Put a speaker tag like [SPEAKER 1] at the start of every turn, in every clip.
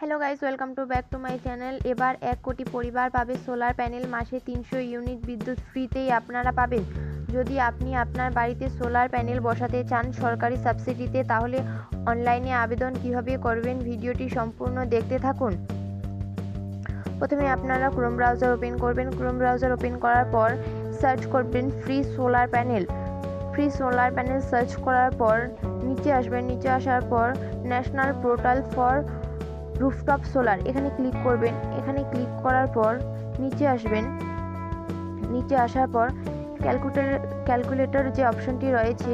[SPEAKER 1] Hello guys, welcome to back to my channel. এবার 1 কোটি পরিবার পাবে সোলার প্যানেল। মাসে 300 ইউনিট বিদ্যুৎ ফ্রিতেই আপনারা পাবেন। যদি আপনি আপনার বাড়িতে সোলার প্যানেল বসাতে চান সরকারি সাবসিডিতে, তাহলে অনলাইনে আবেদন কিভাবে করবেন ভিডিওটি সম্পূর্ণ দেখতে থাকুন। প্রথমে আপনারা ক্রোম ব্রাউজার ওপেন করবেন। ক্রোম ব্রাউজার ওপেন করার পর সার্চ করবেন free solar panel. Free solar panel search করার পর নিচে আসবেন। নিচে আসার পর national portal for rooftop solar এখানে ক্লিক করবেন। এখানে ক্লিক করার পর নিচে আসবেন। নিচে আসার পর ক্যালকুলেটর যে অপশনটি রয়েছে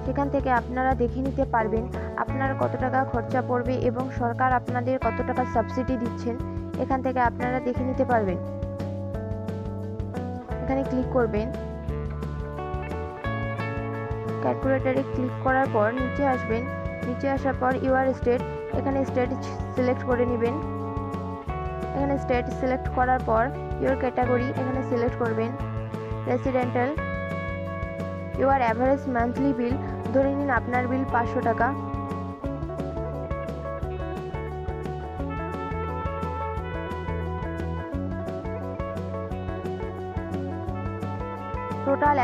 [SPEAKER 1] সেখান থেকে আপনারা দেখে নিতে পারবেন আপনার কত টাকা খরচা পড়বে এবং সরকার আপনাদের কত টাকা সাবসিডি দিচ্ছেন। এখান থেকে আপনারা দেখে নিতে পারবেন। এখানে ক্লিক করবেন। ক্যালকুলেটরে ক্লিক করার পর নিচে আসবেন। নিচে আসার পর ইউর স্টেট, এখানে স্টেট সিলেক্ট করে নেবেন। এখানে স্টেট সিলেক্ট করার পর ইউর ক্যাটাগরি এখানে সিলেক্ট করবেন। Residential, your average monthly bill, ধরে নিন আপনার বিল 500 টাকা। টোটাল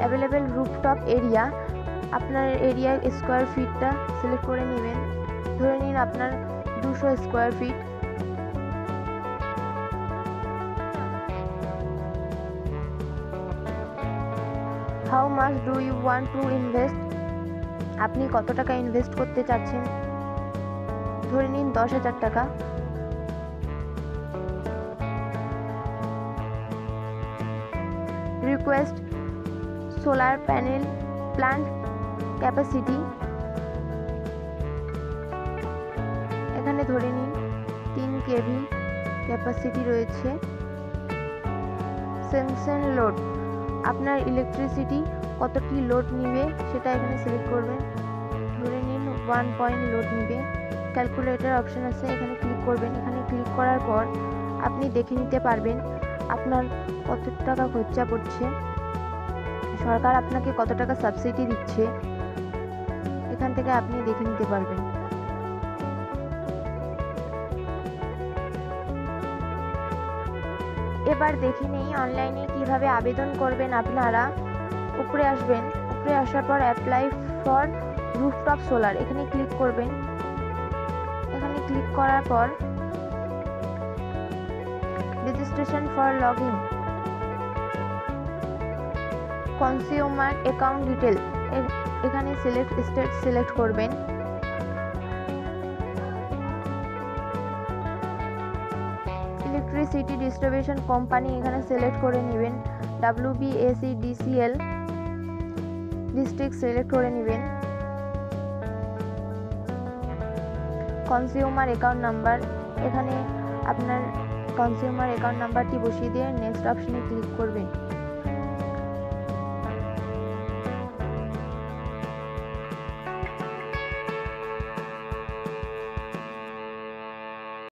[SPEAKER 1] অ্যাভেলেবেল রুফটপ এরিয়া, আপনার এরিয়া স্কোয়ার ফিটটা সিলেক্ট করে নেবেন। ধরে নিন আপনার 200 square feet. How much do you want to invest, আপনি কত টাকা ইনভেস্ট করতে চাচ্ছেন। ধরে নিন 10,000 টাকা। Request solar panel plant capacity, এখানে ধরে নিন 3 কেভি ক্যাপাসিটি রয়েছে। সেনশন লোড, আপনার ইলেকট্রিসিটি কতটি লোড নিবে সেটা এখানে সিলেক্ট করবেন। ধরে নিন 1 পয়েন্ট লোড নিবে। ক্যালকুলেটর অপশন আছে, এখানে ক্লিক করবেন। এখানে ক্লিক করার পর আপনি দেখে নিতে পারবেন আপনার কত টাকা খরচা পড়ছে, সরকার আপনাকে কত টাকা সাবসিডি দিচ্ছে। এখান থেকে আপনি দেখে নিতে পারবেন। এবার দেখে নেই অনলাইনে কিভাবে আবেদন করবেন আপনারা। উপরে আসবেন। উপরে আসার পর অ্যাপ্লাই ফর রুফটপ সোলার এখানে ক্লিক করবেন। এখানে ক্লিক করার পর registration for log in, consumer account detail, এখানে সিলেক্ট স্টেট সিলেক্ট করবেন। ইলেকট্রিসিটি ডিস্ট্রিবিউশন কোম্পানি এখানে সিলেক্ট করে নেবেন। WBACDCL ডিস্ট্রিক্ট সিলেক্ট করে নেবেন। কনজিউমার অ্যাকাউন্ট নাম্বার, এখানে আপনার কনজিউমার অ্যাকাউন্ট নাম্বারটি বসিয়ে দিয়ে নেক্সট অপশনে ক্লিক করবেন।